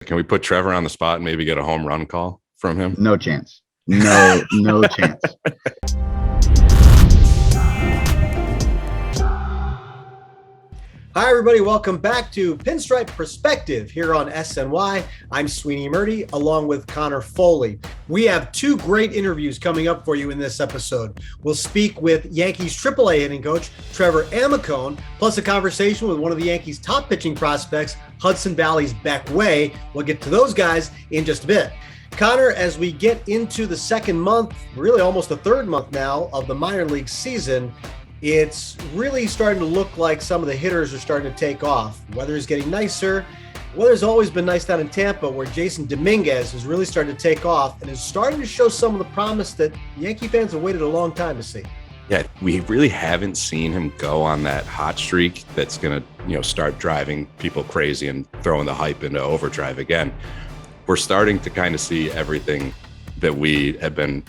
Can we put Trevor on the spot and maybe get a home run call from him? No chance. No chance. Hi, everybody. Welcome back to Pinstripe Prospective here on SNY. I'm Sweeny Murti, along with Conor Foley. We have two great interviews coming up for you in this episode. We'll speak with Yankees Triple-A hitting coach Trevor Amicone, plus a conversation with one of the Yankees' top pitching prospects, Hudson Valley's Beck Way. We'll get to those guys in just a bit. Conor, as we get into the second month, really almost the third month now of the minor league season, it's really starting to look like some of the hitters are starting to take off. Weather is getting nicer. Weather's always been nice down in Tampa, where Jasson Dominguez is really starting to take off and is starting to show some of the promise that Yankee fans have waited a long time to see. Yeah, we really haven't seen him go on that hot streak that's going to, start driving people crazy and throwing the hype into overdrive again. We're starting to kind of see everything that we have been,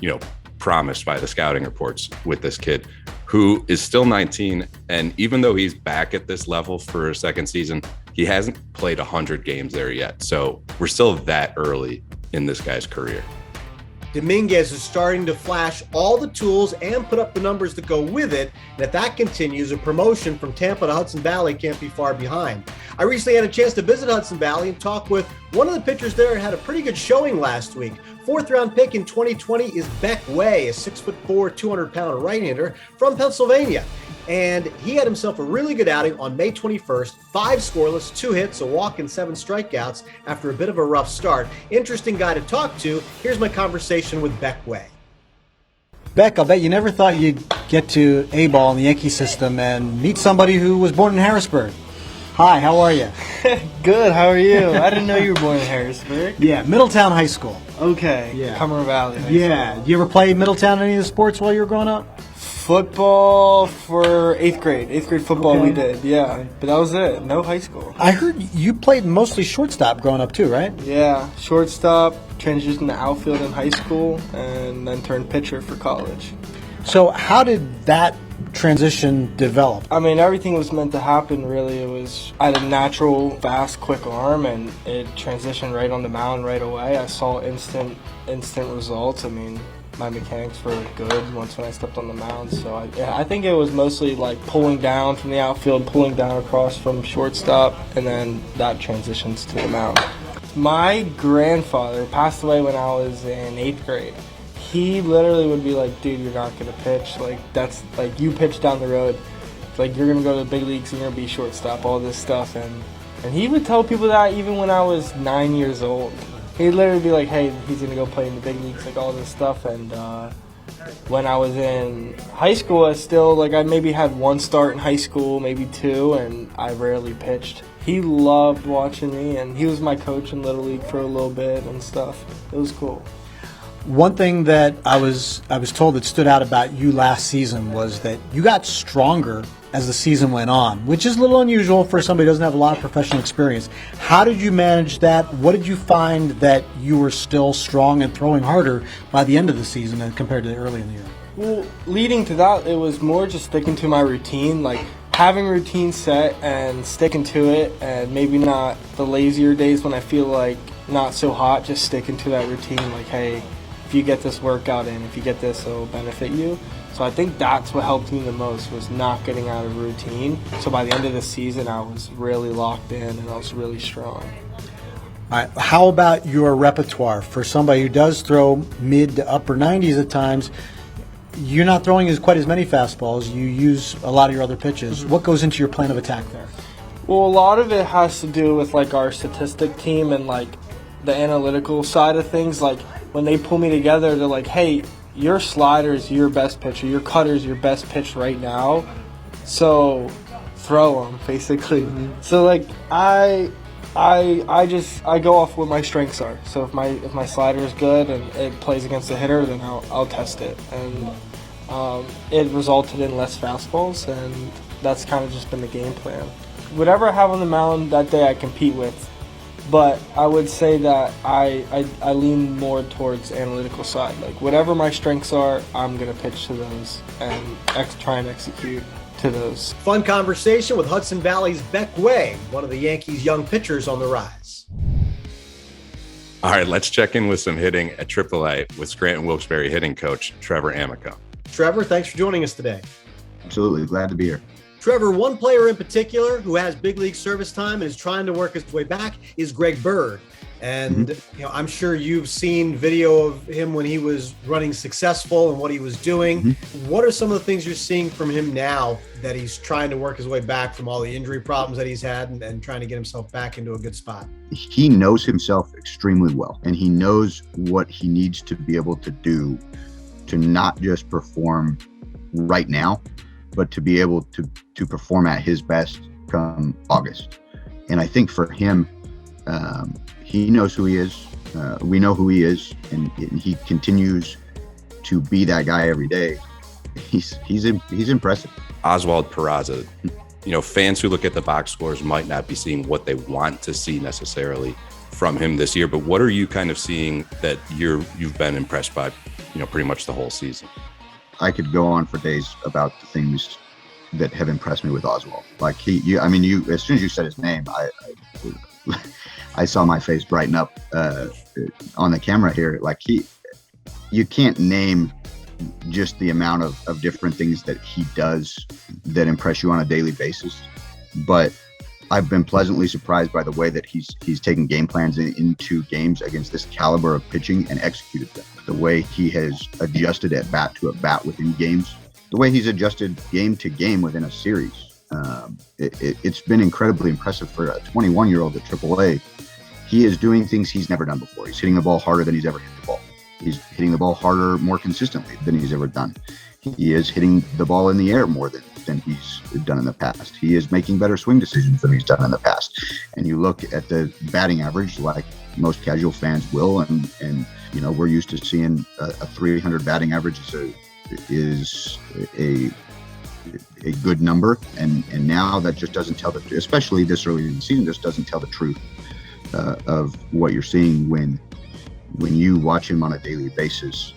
promised by the scouting reports with this kid, who is still 19. And even though he's back at this level for a second season, he hasn't played 100 games there yet. So we're still that early in this guy's career. Dominguez is starting to flash all the tools and put up the numbers that go with it. And if that continues, a promotion from Tampa to Hudson Valley can't be far behind. I recently had a chance to visit Hudson Valley and talk with one of the pitchers there who had a pretty good showing last week. Fourth round pick in 2020 is Beck Way, a 6'4", 200-pound right-hander from Pennsylvania. And he had himself a really good outing on May 21st, 5 scoreless, 2 hits, a walk, and 7 strikeouts after a bit of a rough start. Interesting guy to talk to. Here's my conversation with Beck Way. Beck, I'll bet you never thought you'd get to A-ball in the Yankee system and meet somebody who was born in Harrisburg. Hi, how are you? Good, how are you? I didn't know you were born in Harrisburg. Yeah, Middletown High School. Okay, yeah. Cumberland Valley High School. You ever play Middletown in any of the sports while you were growing up? Football for 8th grade. 8th grade football okay. We did, yeah. But that was it, no high school. I heard you played mostly shortstop growing up too, right? Yeah, shortstop, transitioned to outfield in high school, and then turned pitcher for college. So how did that transition develop? I mean, everything was meant to happen, really. I had a natural, fast, quick arm, and it transitioned right on the mound right away. I saw instant results. I mean, my mechanics were good once when I stepped on the mound. So I think it was mostly like pulling down from the outfield, pulling down across from shortstop, and then that transitions to the mound. My grandfather passed away when I was in 8th grade. He literally would be like, dude, you're not going to pitch. Like, that's, like, you pitch down the road. Like, you're going to go to the big leagues and you're going to be shortstop, all this stuff. And he would tell people that even when I was 9 years old. He'd literally be like, hey, he's going to go play in the big leagues, like, all this stuff. And when I was in high school, I maybe had 1 start in high school, maybe 2, and I rarely pitched. He loved watching me, and he was my coach in Little League for a little bit and stuff. It was cool. One thing that I was told that stood out about you last season was that you got stronger as the season went on, which is a little unusual for somebody who doesn't have a lot of professional experience. How did you manage that? What did you find that you were still strong and throwing harder by the end of the season than compared to early in the year? Well, leading to that, it was more just sticking to my routine, like having routine set and sticking to it, and maybe not the lazier days when I feel like not so hot, just sticking to that routine, like, hey, if you get this workout in, if you get this, it'll benefit you. So I think that's what helped me the most, was not getting out of routine. So by the end of the season, I was really locked in and I was really strong. All right. How about your repertoire? For somebody who does throw mid to upper 90s at times, you're not throwing quite as many fastballs. You use a lot of your other pitches. What goes into your plan of attack there? Well, a lot of it has to do with like our statistic team and like the analytical side of things. Like when they pull me together, they're like, hey, your slider is your best pitcher, your cutter is your best pitch right now, so throw them, basically. Mm-hmm. So like I go off what my strengths are. So if my slider is good and it plays against the hitter, then I'll test it. And it resulted in less fastballs, and that's kind of just been the game plan. Whatever I have on the mound that day, I compete with. But I would say that I lean more towards analytical side. Like whatever my strengths are, I'm going to pitch to those and try and execute to those. Fun conversation with Hudson Valley's Beck Way, one of the Yankees' young pitchers on the rise. All right, let's check in with some hitting at AAA with Scranton Wilkes-Barre hitting coach Trevor Amicone. Trevor, thanks for joining us today. Absolutely. Glad to be here. Trevor, one player in particular who has big league service time and is trying to work his way back is Greg Byrne. And I'm sure you've seen video of him when he was running successful and what he was doing. What are some of the things you're seeing from him now that he's trying to work his way back from all the injury problems that he's had and trying to get himself back into a good spot? He knows himself extremely well, and he knows what he needs to be able to do to not just perform right now, but to be able to perform at his best come August. And I think for him, he knows who he is. We know who he is, and he continues to be that guy every day. He's impressive. Oswaldo Peraza, fans who look at the box scores might not be seeing what they want to see necessarily from him this year. But what are you kind of seeing that you've been impressed by, pretty much the whole season? I could go on for days about the things that have impressed me with Oswald. Like as soon as you said his name, I saw my face brighten up on the camera here. Like you can't name just the amount of different things that he does that impress you on a daily basis. But I've been pleasantly surprised by the way that he's taken game plans into games against this caliber of pitching and executed them. The way he has adjusted at bat to at bat within games, the way he's adjusted game to game within a series. It's been incredibly impressive for a 21-year-old at AAA. He is doing things he's never done before. He's hitting the ball harder than he's ever hit the ball. He's hitting the ball harder, more consistently than he's ever done. He is hitting the ball in the air more than he's done in the past. He is making better swing decisions than he's done in the past. And you look at the batting average, like most casual fans will, and we're used to seeing a 300 batting average is a good number, and now that just doesn't tell the, especially this early in the season, just doesn't tell the truth of what you're seeing when you watch him on a daily basis.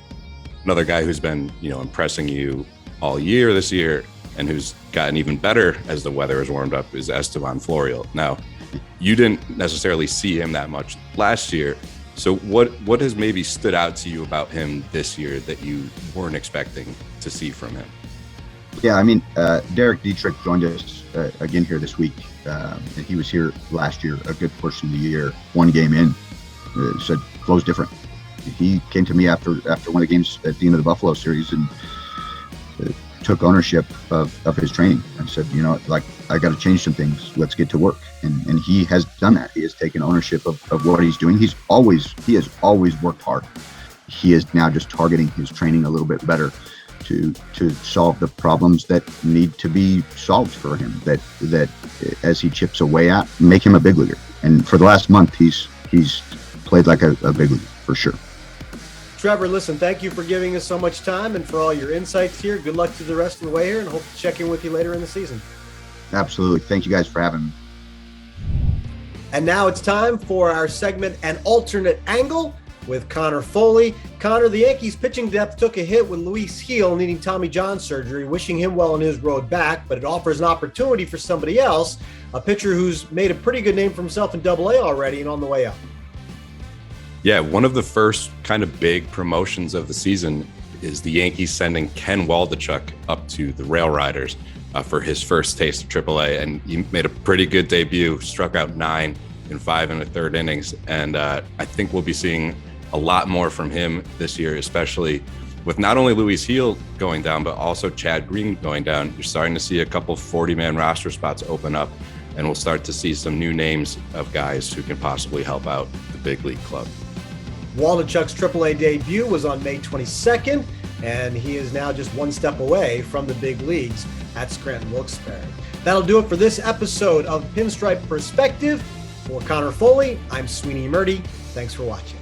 Another guy who's been impressing you all year this year and who's gotten even better as the weather has warmed up is Estevan Florial. Now, you didn't necessarily see him that much last year, so what has maybe stood out to you about him this year that you weren't expecting to see from him? Yeah, Dietrich joined us again here this week, and he was here last year, a good portion of the year. One game in, said flow's different. He came to me after one of the games at the end of the Buffalo series and took ownership of his training and said, I got to change some things. Let's get to work. And he has done that. He has taken ownership of what he's doing. He has always worked hard. He is now just targeting his training a little bit better to solve the problems that need to be solved for him, that as he chips away at, make him a big leaguer. And for the last month, he's played like a big leaguer for sure. Trevor, listen, thank you for giving us so much time and for all your insights here. Good luck to the rest of the way here, and hope to check in with you later in the season. Absolutely. Thank you guys for having me. And now it's time for our segment, An Alternate Angle, with Conor Foley. Conor, the Yankees pitching depth took a hit with Luis Gil needing Tommy John surgery, wishing him well on his road back, but it offers an opportunity for somebody else, a pitcher who's made a pretty good name for himself in Double-A already and on the way up. Yeah, one of the first kind of big promotions of the season is the Yankees sending Ken Waldichuk up to the Rail Riders for his first taste of AAA, and he made a pretty good debut, struck out 9 in 5 1/3 innings, and I think we'll be seeing a lot more from him this year, especially with not only Luis Gil going down, but also Chad Green going down. You're starting to see a couple 40-man roster spots open up, and we'll start to see some new names of guys who can possibly help out the big league club. Waldichuk's AAA debut was on May 22nd, and he is now just one step away from the big leagues at Scranton Wilkes-Barre. That'll do it for this episode of Pinstripe Perspective. For Conor Foley, I'm Sweeny Murti. Thanks for watching.